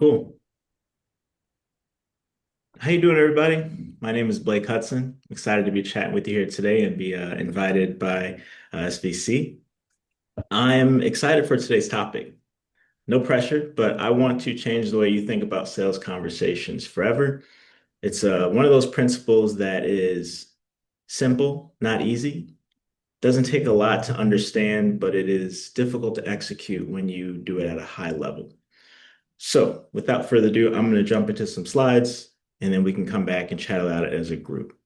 Cool. How you doing, everybody? My name is Blake Hudson. Excited to be chatting with you here today and be invited by SVC. I'm excited for today's topic. No pressure, but I want to change the way you think about sales conversations forever. It's one of those principles that is simple, not easy. Doesn't take a lot to understand, but it is difficult to execute when you do it at a high level. So, without further ado, I'm going to jump into some slides and then we can come back and chat about it as a group.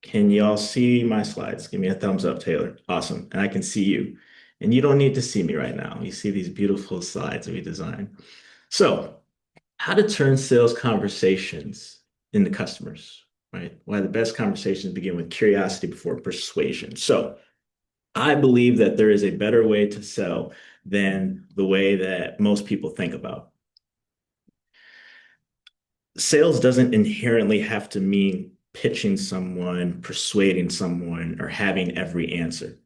Can y'all see my slides? Give me a thumbs up, Taylor. Awesome. And I can see you. And you don't need to see me right now. You see these beautiful slides that we designed. So, how to turn sales conversations into customers, right? Why the best conversations begin with curiosity before persuasion. So, I believe that there is a better way to sell than the way that most people think about. Sales doesn't inherently have to mean pitching someone, persuading someone, or having every answer.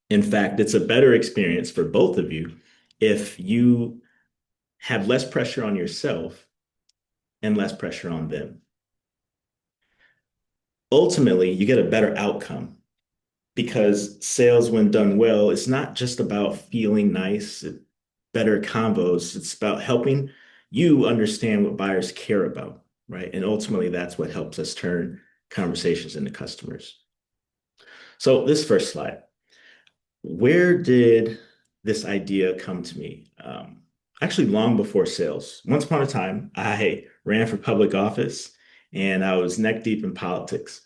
In fact, it's a better experience for both of you if you have less pressure on yourself and less pressure on them. Ultimately, you get a better outcome because sales, when done well, it's not just about feeling nice, better combos. It's about helping you understand what buyers care about, right? And ultimately, that's what helps us turn conversations into customers. So, this first slide, where did this idea come to me? Actually, long before sales. Once upon a time, I ran for public office and I was neck deep in politics.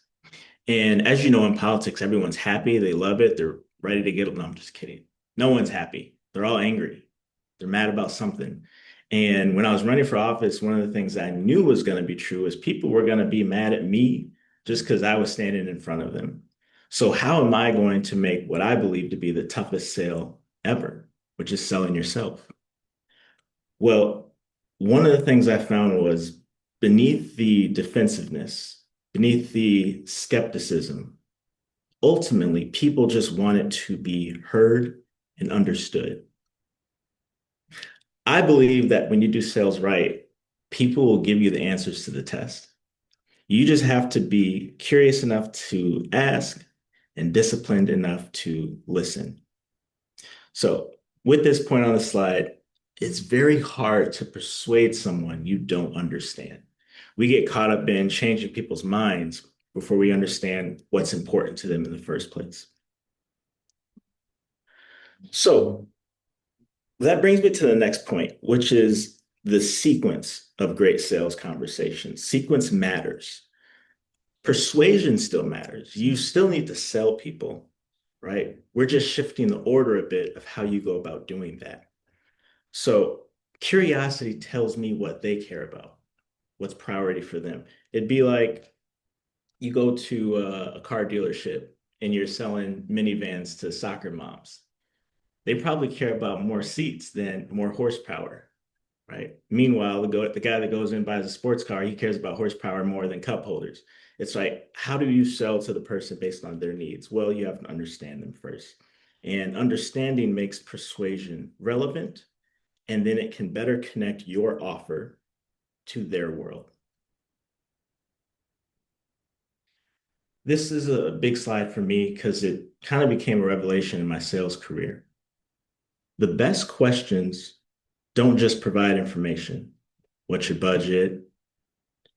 And as you know, in politics, everyone's happy. They love it. They're ready to get it. No, I'm just kidding. No one's happy. They're all angry. They're mad about something. And when I was running for office, one of the things I knew was going to be true is people were going to be mad at me just because I was standing in front of them. So how am I going to make what I believe to be the toughest sale ever, which is selling yourself? Well, one of the things I found was beneath the defensiveness, beneath the skepticism, ultimately, people just wanted to be heard and understood. I believe that when you do sales right, people will give you the answers to the test. You just have to be curious enough to ask and disciplined enough to listen. So, with this point on the slide, it's very hard to persuade someone you don't understand. We get caught up in changing people's minds before we understand what's important to them in the first place. So, that brings me to the next point, which is the sequence of great sales conversations. Sequence matters. Persuasion still matters. You still need to sell people, right? We're just shifting the order a bit of how you go about doing that. So curiosity tells me what they care about, what's priority for them. It'd be like you go to a car dealership and you're selling minivans to soccer moms. They probably care about more seats than more horsepower, right? Meanwhile, the guy that goes in and buys a sports car, he cares about horsepower more than cup holders. It's like, how do you sell to the person based on their needs? Well, you have to understand them first. And understanding makes persuasion relevant, and then it can better connect your offer to their world. This is a big slide for me because it kind of became a revelation in my sales career. The best questions don't just provide information. What's your budget?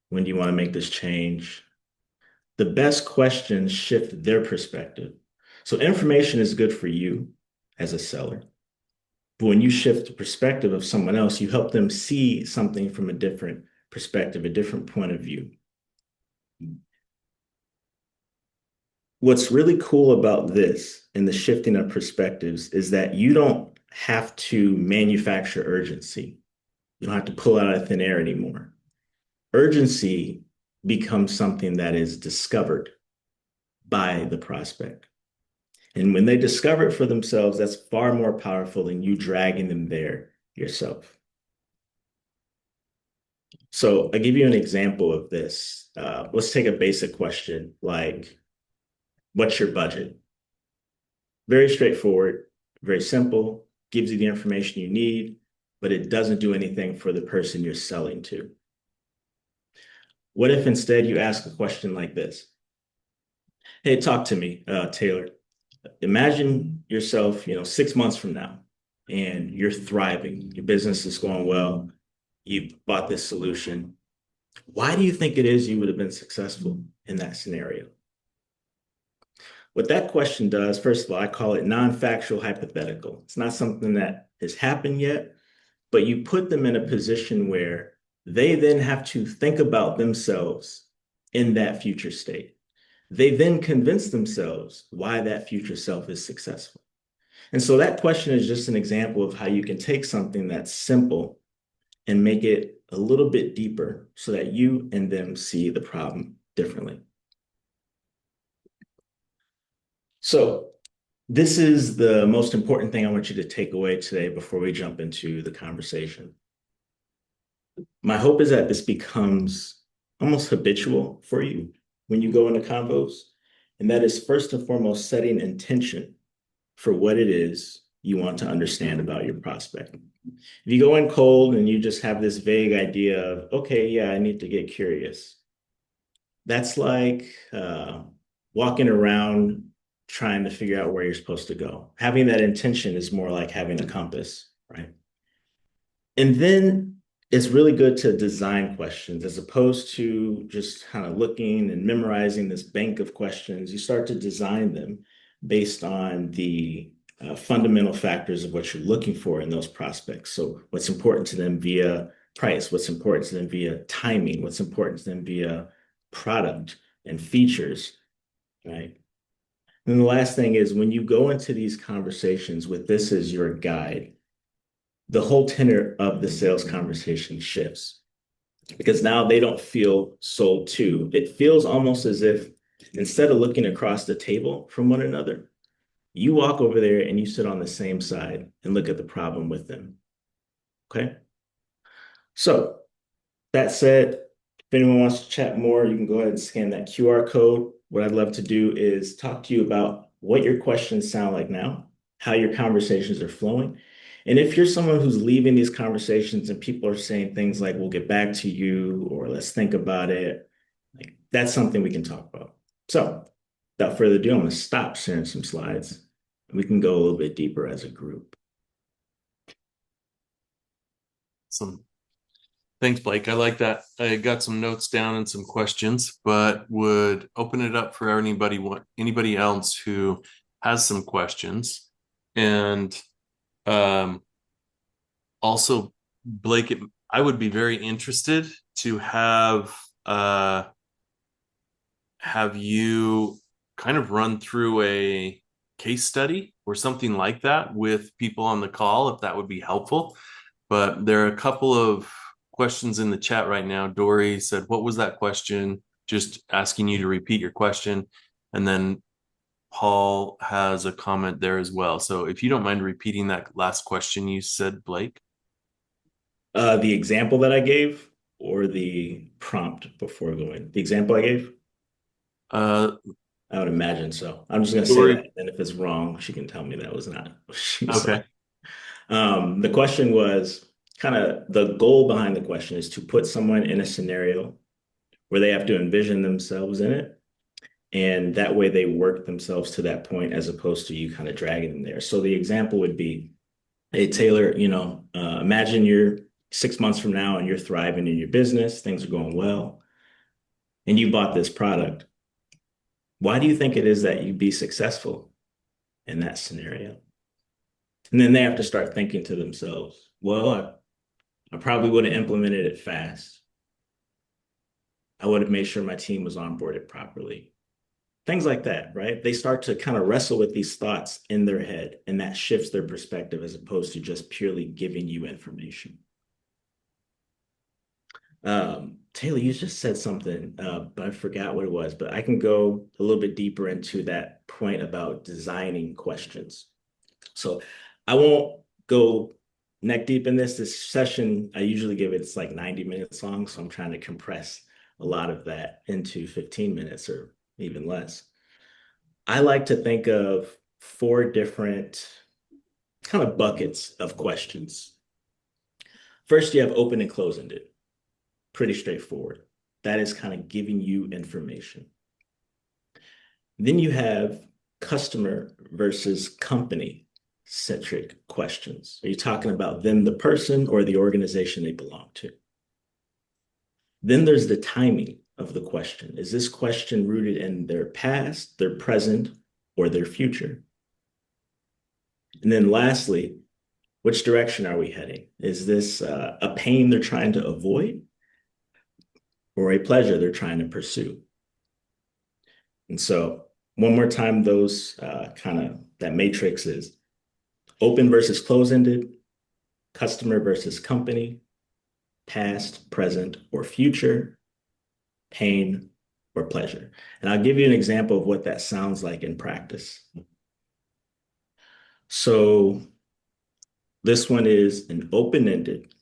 When do you want to make this change? The best questions shift their perspective. So information is good for you as a seller. But when you shift the perspective of someone else, you help them see something from a different perspective, a different point of view. What's really cool about this and the shifting of perspectives is that you don't have to manufacture urgency. You don't have to pull out of thin air anymore. Urgency becomes something that is discovered by the prospect. And when they discover it for themselves, that's far more powerful than you dragging them there yourself. So I give you an example of this. Let's take a basic question like, what's your budget? Very straightforward, very simple, gives you the information you need, but it doesn't do anything for the person you're selling to. What if instead you ask a question like this? Hey, talk to me, Taylor. Imagine yourself, 6 months from now, and you're thriving. Your business is going well. You bought this solution. Why do you think it is you would have been successful in that scenario? What that question does, first of all, I call it non-factual hypothetical. It's not something that has happened yet, but you put them in a position where they then have to think about themselves in that future state. They then convince themselves why that future self is successful. And so that question is just an example of how you can take something that's simple and make it a little bit deeper so that you and them see the problem differently. So, this is the most important thing I want you to take away today before we jump into the conversation. My hope is that this becomes almost habitual for you when you go into convos. And that is first and foremost setting intention for what it is you want to understand about your prospect. If you go in cold and you just have this vague idea of, okay, yeah, I need to get curious, that's like walking around trying to figure out where you're supposed to go. Having that intention is more like having a compass, right? And then it's really good to design questions as opposed to just kind of looking and memorizing this bank of questions. You start to design them based on the fundamental factors of what you're looking for in those prospects. So, what's important to them via price, what's important to them via timing, what's important to them via product and features, right? And the last thing is when you go into these conversations with this as your guide, the whole tenor of the sales conversation shifts because now they don't feel sold to. It feels almost as if instead of looking across the table from one another, you walk over there and you sit on the same side and look at the problem with them. Okay. So that said, if anyone wants to chat more, you can go ahead and scan that QR code. What I'd love to do is talk to you about what your questions sound like now, how your conversations are flowing. And if you're someone who's leaving these conversations and people are saying things like, we'll get back to you, or let's think about it, like that's something we can talk about. So without further ado, I'm going to stop sharing some slides. We can go a little bit deeper as a group. Awesome. Thanks, Blake. I like that. I got some notes down and some questions, but would open it up for anybody else who has some questions. And um, also, Blake, I would be very interested to have you kind of run through a case study or something like that with people on the call, if that would be helpful. But there are a couple of questions in the chat right now. Dory said, "What was that question?" Just asking you to repeat your question. And then Paul has a comment there as well. So if you don't mind repeating that last question you said, Blake. The example that I gave or the prompt before going, the example I gave? Uh, I would imagine so. I'm just going to say Dory. that. And if it's wrong, she can tell me that was not what she was saying. Okay. The question was kind of the goal behind the question is to put someone in a scenario where they have to envision themselves in it. And that way they work themselves to that point as opposed to you kind of dragging them there. So the example would be, hey, Taylor, imagine you're 6 months from now and you're thriving in your business, things are going well, and you bought this product. Why do you think it is that you'd be successful in that scenario? And then they have to start thinking to themselves, well, I probably would have implemented it fast. I would have made sure my team was onboarded properly. Things like that, right? They start to kind of wrestle with these thoughts in their head, and that shifts their perspective as opposed to just purely giving you information. Taylor, you just said something, but I forgot what it was. But I can go a little bit deeper into that point about designing questions. So I won't go neck deep in this. This session, I usually give it's like 90 minutes long. So I'm trying to compress a lot of that into 15 minutes or even less. I like to think of four different kind of buckets of questions. First, you have open and close ended. Pretty straightforward. That is kind of giving you information. Then you have customer versus company centric questions. Are you talking about them, the person, or the organization they belong to? Then there's the timing of the question. Is this question rooted in their past, their present, or their future? And then lastly, which direction are we heading? Is this a pain they're trying to avoid or a pleasure they're trying to pursue? And so, one more time, those kind of that matrix is open versus close ended, customer versus company, past, present, or future, pain, or pleasure. And I'll give you an example of what that sounds like in practice. So, this one is an open ended,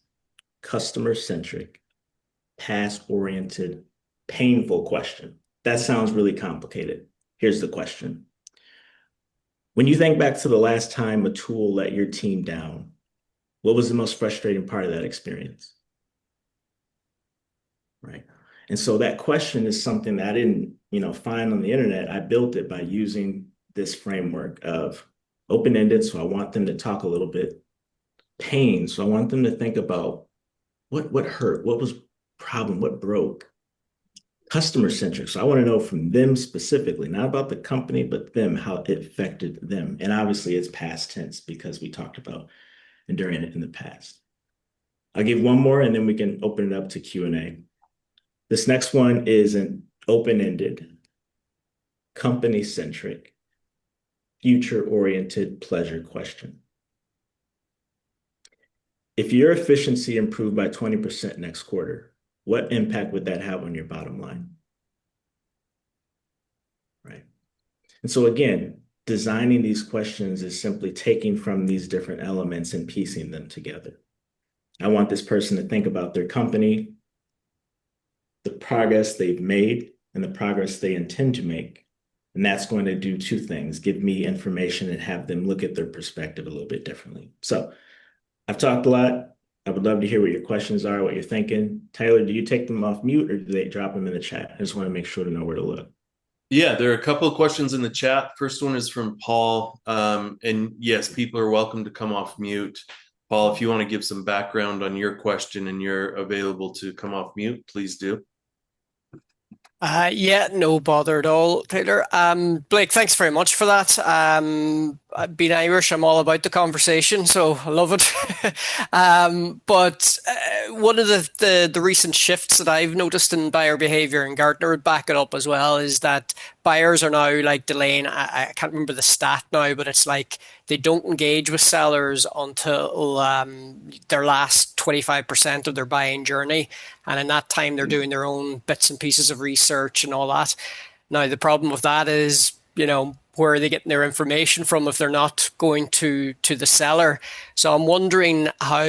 customer centric, past oriented, painful question. That sounds really complicated. Here's the question. When you think back to the last time a tool let your team down, what was the most frustrating part of that experience? Right. And so that question is something that I didn't, find on the internet. I built it by using this framework of open-ended. So I want them to talk a little bit pain. So I want them to think about what hurt, what was problem, what broke. Customer centric. So I want to know from them specifically, not about the company, but them, how it affected them. And obviously it's past tense because we talked about enduring it in the past. I'll give one more and then we can open it up to Q&A. This next one is an open-ended, company-centric, future-oriented pleasure question. If your efficiency improved by 20% next quarter, what impact would that have on your bottom line? Right. And so again, designing these questions is simply taking from these different elements and piecing them together. I want this person to think about their company, the progress they've made, and the progress they intend to make. And that's going to do two things, give me information and have them look at their perspective a little bit differently. So I've talked a lot. I would love to hear what your questions are, what you're thinking. Tyler, do you take them off mute or do they drop them in the chat? I just want to make sure to know where to look. Yeah, there are a couple of questions in the chat. First one is from Paul. And yes, people are welcome to come off mute. Paul, if you want to give some background on your question and you're available to come off mute, please do. Yeah, no bother at all, Taylor. Blake, thanks very much for that. Being Irish, I'm all about the conversation, so I love it. But one of the recent shifts that I've noticed in buyer behavior, and Gartner would back it up as well, is that buyers are now like delaying. I can't remember the stat now, but it's like they don't engage with sellers until their last 25% of their buying journey. And in that time, they're doing their own bits and pieces of research and all that. Now, the problem with that is, where are they getting their information from if they're not going to the seller? So I'm wondering, how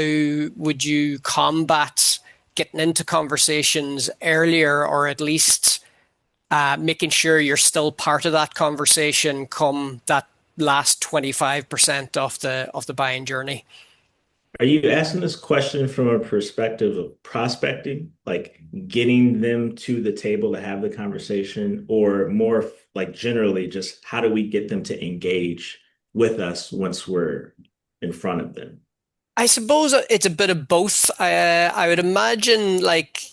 would you combat getting into conversations earlier, or at least making sure you're still part of that conversation come that last 25% of the buying journey? Are you asking this question from a perspective of prospecting, like getting them to the table to have the conversation, or more like generally just how do we get them to engage with us once we're in front of them? I suppose it's a bit of both. I would imagine, like,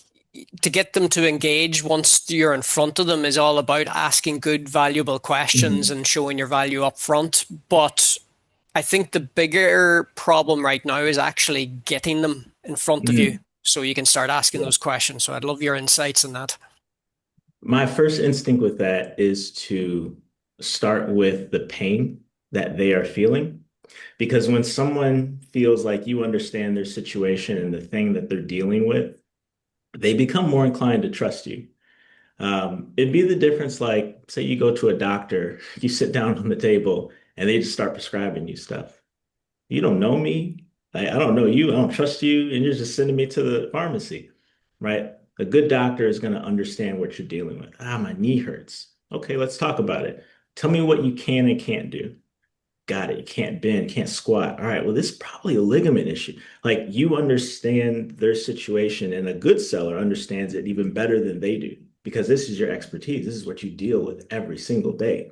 to get them to engage once you're in front of them is all about asking good, valuable questions Mhm. and showing your value up front. But I think the bigger problem right now is actually getting them in front of you Mhm. so you can start asking Yeah. those questions. So I'd love your insights on that. My first instinct with that is to start with the pain that they are feeling. Because when someone feels like you understand their situation and the thing that they're dealing with, they become more inclined to trust you. It'd be the difference, like, say you go to a doctor, you sit down on the table, and they just start prescribing you stuff. You don't know me. I don't know you. I don't trust you. And you're just sending me to the pharmacy, right? A good doctor is going to understand what you're dealing with. Ah, my knee hurts. Okay, let's talk about it. Tell me what you can and can't do. Got it. You can't bend, can't squat. All right, well, this is probably a ligament issue. Like you understand their situation, and a good seller understands it even better than they do because this is your expertise. This is what you deal with every single day.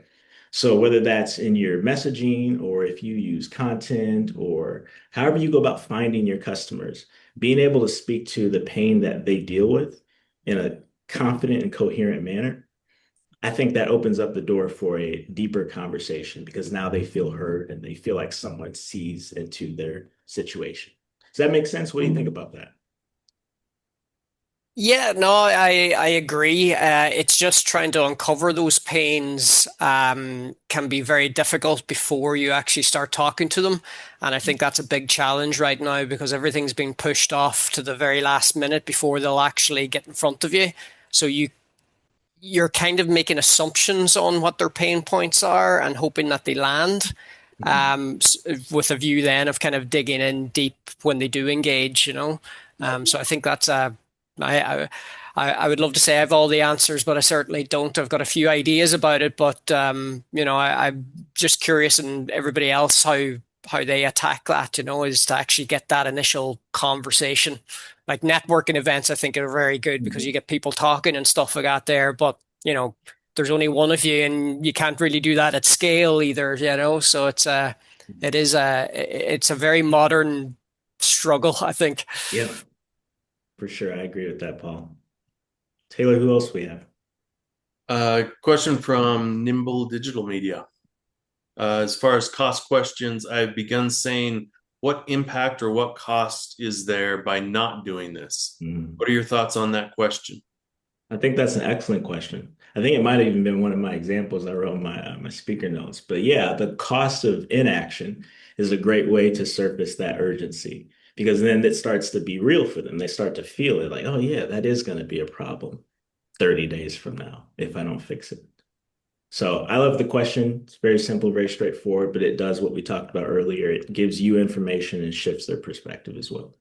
So whether that's in your messaging or if you use content or however you go about finding your customers, being able to speak to the pain that they deal with in a confident and coherent manner, I think that opens up the door for a deeper conversation because now they feel heard and they feel like someone sees into their situation. Does that make sense? What do you think about that? Yeah, no, I agree. It's just trying to uncover those pains can be very difficult before you actually start talking to them. And I think that's a big challenge right now because everything's being pushed off to the very last minute before they'll actually get in front of you. So you're kind of making assumptions on what their pain points are and hoping that they land, with a view then of kind of digging in deep when they do engage, you know. So I think that's I, I would love to say I have all the answers, but I certainly don't. I've got a few ideas about it, but I'm just curious, and everybody else how they attack that, you know, is to actually get that initial conversation. Like networking events, I think are very good because you Mhm. get people talking and stuff like that there, but there's only one of you, and you can't really do that at scale either, you know. So it's a very modern struggle, I think. Yeah, for sure. I agree with that, Paul. Taylor, who else we have? Question from Nimble Digital Media. As far as cost questions, I've begun saying, what impact or what cost is there by not doing this? Mm. What are your thoughts on that question? I think that's an excellent question. I think it might have even been one of my examples I wrote in my speaker notes. But yeah, the cost of inaction is a great way to surface that urgency because then it starts to be real for them. They start to feel it like, oh yeah, that is going to be a problem 30 days from now if I don't fix it. So I love the question. It's very simple, very straightforward, but it does what we talked about earlier. It gives you information and shifts their perspective as well.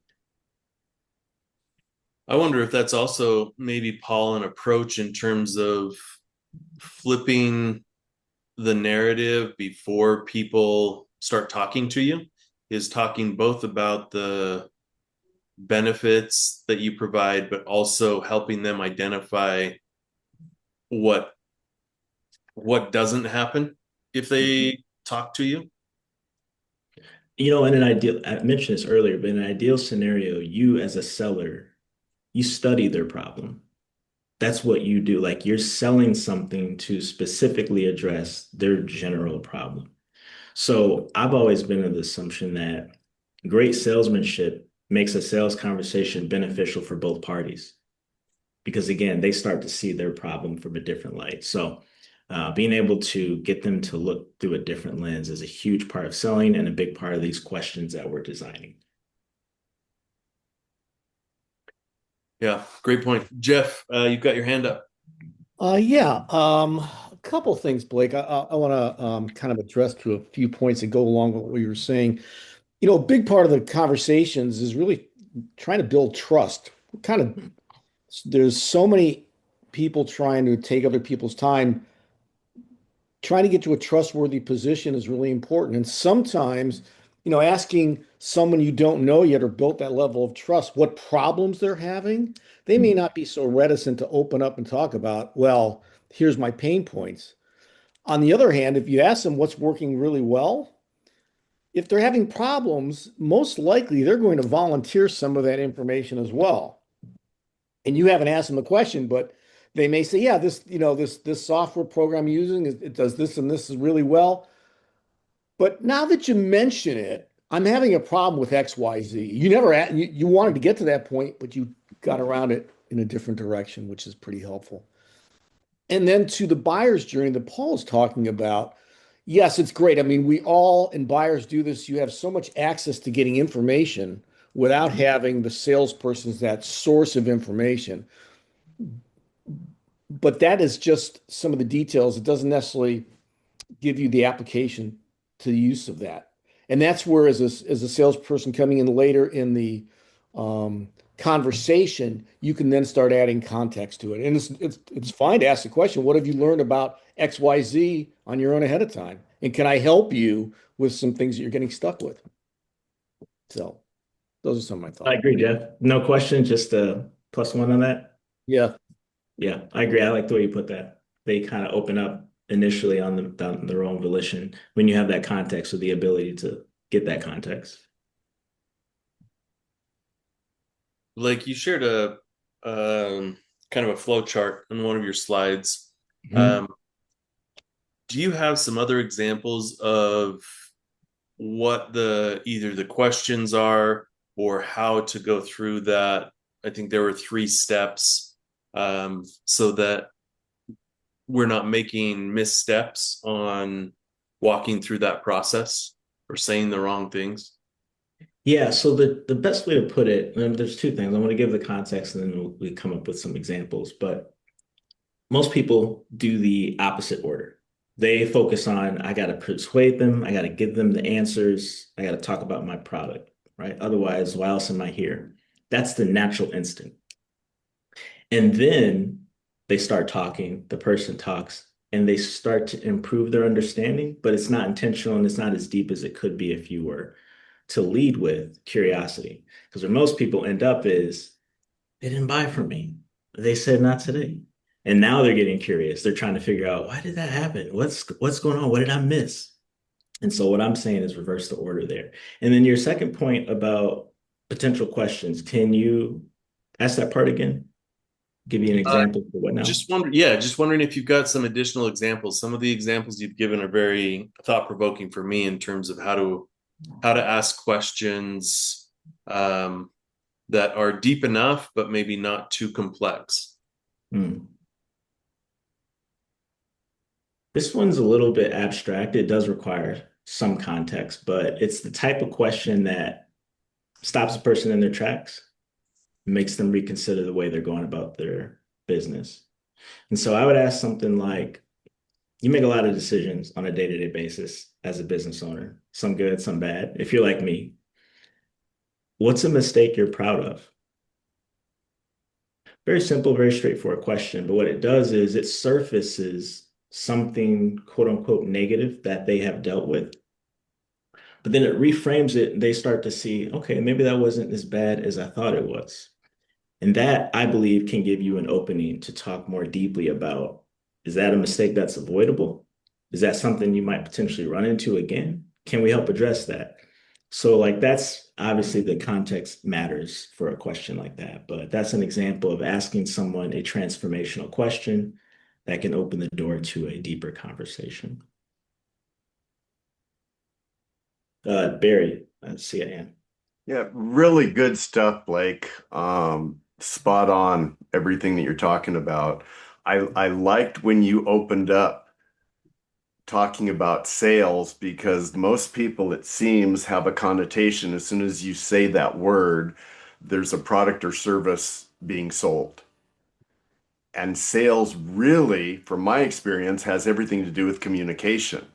I wonder if that's also maybe, Paul, an approach in terms of flipping the narrative before people start talking to you, is talking both about the benefits that you provide, but also helping them identify what what doesn't happen if they talk to you. You know, in an ideal, I mentioned this earlier, but in an ideal scenario, you as a seller, you study their problem. That's what you do. Like you're selling something to specifically address their general problem. So I've always been of the assumption that great salesmanship makes a sales conversation beneficial for both parties because again, they start to see their problem from a different light. So being able to get them to look through a different lens is a huge part of selling and a big part of these questions that we're designing. Yeah, great point. Jeff, you've got your hand up. Yeah, a couple of things, Blake. I want to kind of address to a few points that go along with what you were saying. A big part of the conversations is really trying to build trust. Kind of, there's so many people trying to take other people's time. Trying to get to a trustworthy position is really important. And sometimes, asking someone you don't know yet or built that level of trust what problems they're having, they may not be so reticent to open up and talk about, well, here's my pain points. On the other hand, if you ask them what's working really well, if they're having problems, most likely they're going to volunteer some of that information as well. And you haven't asked them a question, but they may say, yeah, this software program I'm using, it does this and this is really well. But now that you mention it, I'm having a problem with XYZ. You wanted to get to that point, but you got around it in a different direction, which is pretty helpful. And then to the buyer's journey that Paul's talking about, yes, it's great. I mean, we all and buyers do this. You have so much access to getting information without having the salesperson's that source of information. But that is just some of the details. It doesn't necessarily give you the application to the use of that. And that's where, as a salesperson coming in later in the conversation, you can then start adding context to it. And it's fine to ask the question, what have you learned about XYZ on your own ahead of time? And can I help you with some things that you're getting stuck with? So those are some of my I thoughts. agree, Jeff. No question, just a plus one on that. Yeah. Yeah, I agree. I like the way you put that. They kind of open up initially on their own volition when you have that context or the ability to get that context. Like you shared a kind of a flow chart on one of your slides. Mhm. Um, do you have some other examples of what the either the questions are or how to go through that? I think there were three steps, so that we're not making missteps on walking through that process or saying the wrong things. Yeah, so the best way to put it, and there's two things. I'm going to give the context and then we come up with some examples. But most people do the opposite order. They focus on, I got to persuade them, I got to give them the answers, I got to talk about my product, right? Otherwise, why else am I here? That's the natural instinct. And then they start talking, the person talks, and they start to improve their understanding, but it's not intentional and it's not as deep as it could be if you were to lead with curiosity. Because where most people end up is they didn't buy from me. They said not today. And now they're getting curious. They're trying to figure out why did that happen? What's going on? What did I miss? And so what I'm saying is reverse the order there. And then your second point about potential questions, can you ask that part again? Give you an Uh, example for what now? just wondering if you've got some additional examples. Some of the examples you've given are very thought-provoking for me in terms of how to ask questions that are deep enough, but maybe not too complex. Hmm. This one's a little bit abstract. It does require some context, but it's the type of question that stops a person in their tracks, makes them reconsider the way they're going about their business. And so I would ask something like, you make a lot of decisions on a day-to-day basis as a business owner, some good, some bad. If you're like me, what's a mistake you're proud of? Very simple, very straightforward question. But what it does is it surfaces something quote unquote negative that they have dealt with. But then it reframes it and they start to see, okay, maybe that wasn't as bad as I thought it was. And that, I believe, can give you an opening to talk more deeply about, is that a mistake that's avoidable? Is that something you might potentially run into again? Can we help address that? So, like, that's obviously the context matters for a question like that, but that's an example of asking someone a transformational question that can open the door to a deeper conversation. Barry, CIN. Yeah, really good stuff, Blake. Spot on everything that you're talking about. I liked when you opened up talking about sales because most people, it seems, have a connotation as soon as you say that word, there's a product or service being sold. And sales really, from my experience, has everything to do with communication.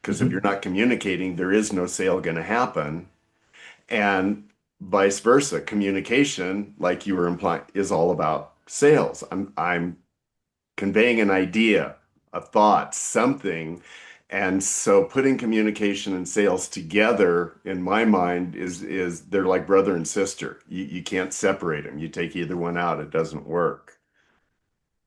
Because if you're Mhm. not communicating, there is no sale going to happen. And vice versa, communication, like you were implying, is all about sales. I'm conveying an idea, a thought, something. And so putting communication and sales together, in my mind, is they're like brother and sister. You can't separate them. You take either one out, it doesn't work.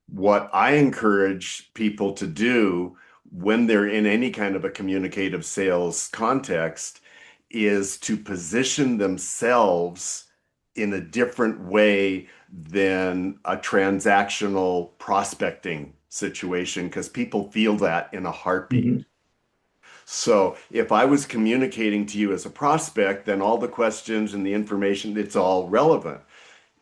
What I encourage people to do when they're in any kind of a communicative sales context is to position themselves in a different way than a transactional prospecting situation because people feel that in a heartbeat. Mhm. So if I was communicating to you as a prospect, then all the questions and the information, it's all relevant.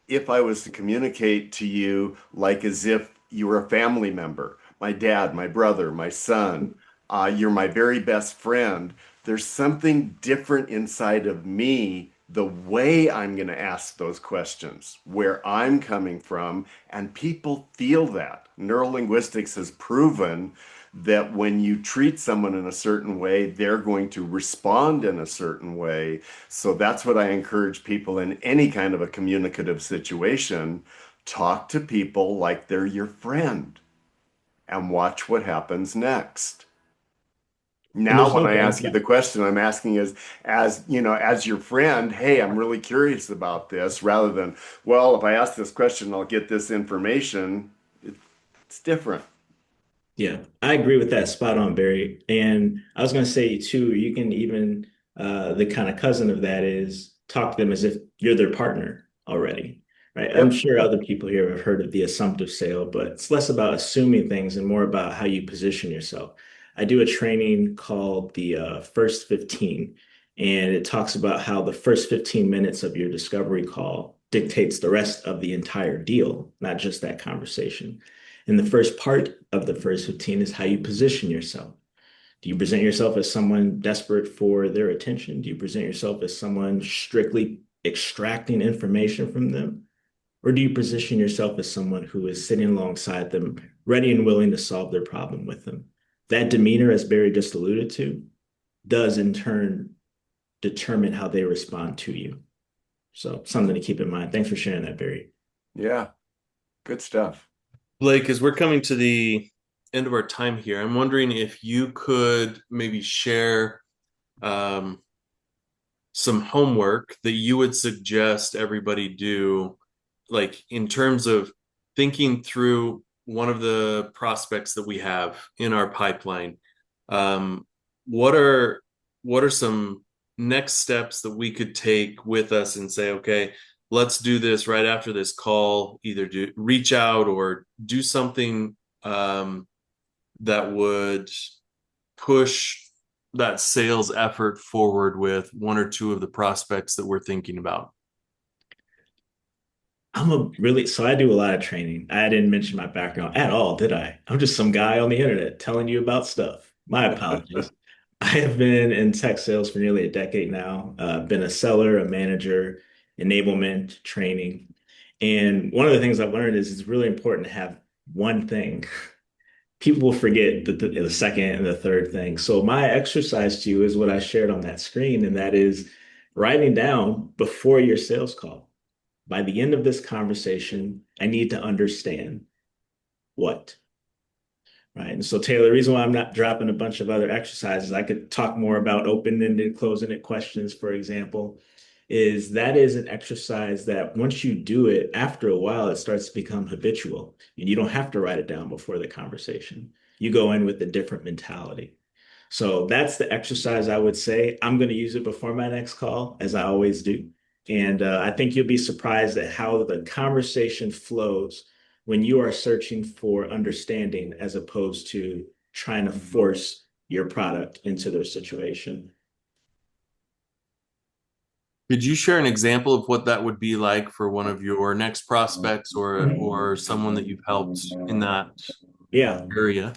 If I was to communicate to you like as if you were a family member, my dad, my brother, my son, you're my very best friend, there's something different inside of me, the way I'm going to ask those questions, where I'm coming from, and people feel that. Neurolinguistics has proven that when you treat someone in a certain way, they're going to respond in a certain way. So that's what I encourage people in any kind of a communicative situation. Talk to people like they're your friend and watch what happens next. And Now, there's when no I ask you downside. the question, I'm asking is, as you know, as your friend, hey, I'm really curious about this, rather than, well, if I ask this question, I'll get this information. It's different. Yeah, I agree with that. Spot on, Barry. And I was going to say too, you can even the kind of cousin of that is talk to them as if you're their partner already, right? I'm Yep. sure other people here have heard of the assumptive sale, but it's less about assuming things and more about how you position yourself. I do a training called the First 15, and it talks about how the first 15 minutes of your discovery call dictates the rest of the entire deal, not just that conversation. And the first part of the first 15 is how you position yourself. Do you present yourself as someone desperate for their attention? Do you present yourself as someone strictly extracting information from them? Or do you position yourself as someone who is sitting alongside them, ready and willing to solve their problem with them? That demeanor, as Barry just alluded to, does in turn determine how they respond to you. So, something to keep in mind. Thanks for sharing that, Barry. Yeah. Good stuff. Blake, as we're coming to the end of our time here, I'm wondering if you could maybe share um, some homework that you would suggest everybody do, like in terms of thinking through one of the prospects that we have in our pipeline. Um, what are some next steps that we could take with us and say, okay, let's do this right after this call, either do reach out or do something that would push that sales effort forward with one or two of the prospects that we're thinking about? So I do a lot of training. I didn't mention my background at all, did I? I'm just some guy on the internet telling you about stuff. My apologies. I have been in tech sales for nearly a decade now. Been a seller, a manager, enablement, training. And one of the things I've learned is it's really important to have one thing. People will forget the second and the third thing. So my exercise to you is what I shared on that screen, and that is writing down before your sales call. By the end of this conversation, I need to understand what, right? And so, Taylor, the reason why I'm not dropping a bunch of other exercises, I could talk more about open-ended, closing-it questions, for example, is that is an exercise that once you do it, after a while, it starts to become habitual. And you don't have to write it down before the conversation. You go in with a different mentality. So that's the exercise I would say. I'm going to use it before my next call, as I always do. And I think you'll be surprised at how the conversation flows when you are searching for understanding as opposed to trying to force your product into their situation. Could you share an example of what that would be like for one of your next prospects or someone that you've helped in that Yeah. area?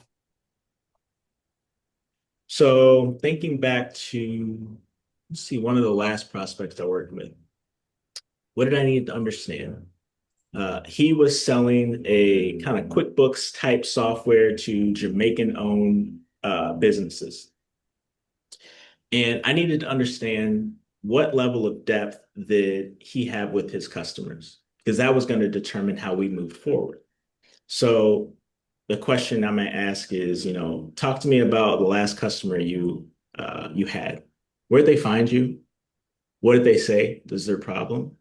So thinking back to, let's see, one of the last prospects I worked with, what did I need to understand? He was selling a kind of QuickBooks type software to Jamaican owned businesses. And I needed to understand what level of depth did he have with his customers, because that was going to determine how we moved forward. So the question I'm going to ask is, talk to me about the last customer you had. Where did they find you? What did they say was their problem?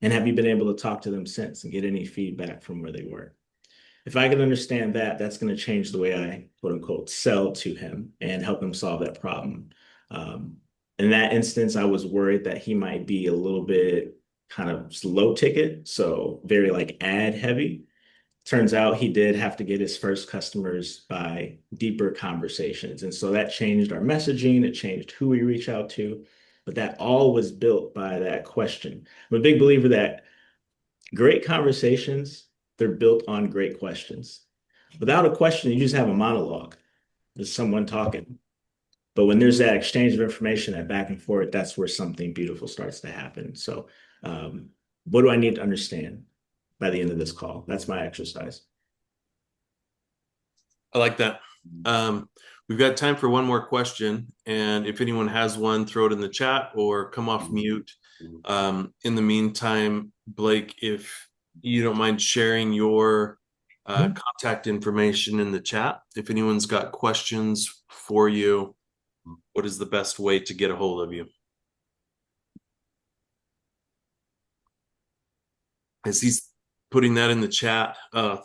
And have you been able to talk to them since and get any feedback from where they were? If I can understand that, that's going to change the way I quote unquote sell to him and help him solve that problem. Um, in that instance, I was worried that he might be a little bit kind of low ticket, so very like ad heavy. Turns out he did have to get his first customers by deeper conversations. And so that changed our messaging, it changed who we reach out to, but that all was built by that question. I'm a big believer that great conversations, they're built on great questions. Without a question, you just have a monologue. There's someone talking. But when there's that exchange of information, that back and forth, that's where something beautiful starts to happen. So, what do I need to understand by the end of this call? That's my exercise. I like that. We've got time for one more question, and if anyone has one, throw it in the chat or come off mute. In the meantime, Blake, if you don't mind sharing your contact information in the chat, if anyone's got questions for you, what is the best way to get a hold of you? As he's putting that in the chat,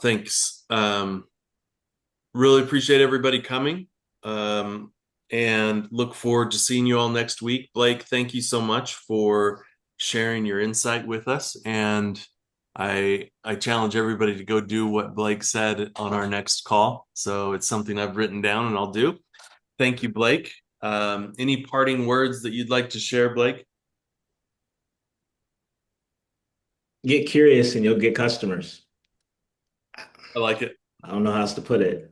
thanks. Really appreciate everybody coming, and look forward to seeing you all next week. Blake, thank you so much for sharing your insight with us, and I challenge everybody to go do what Blake said on our next call. So it's something I've written down and I'll do. Thank you, Blake. Any parting words that you'd like to share, Blake? Get curious and you'll get customers. I like it. I don't know how else to put it.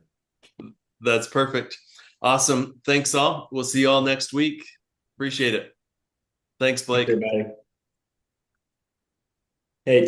That's perfect. Awesome. Thanks all. We'll see you all next week. Appreciate it. Thanks, Blake. Everybody.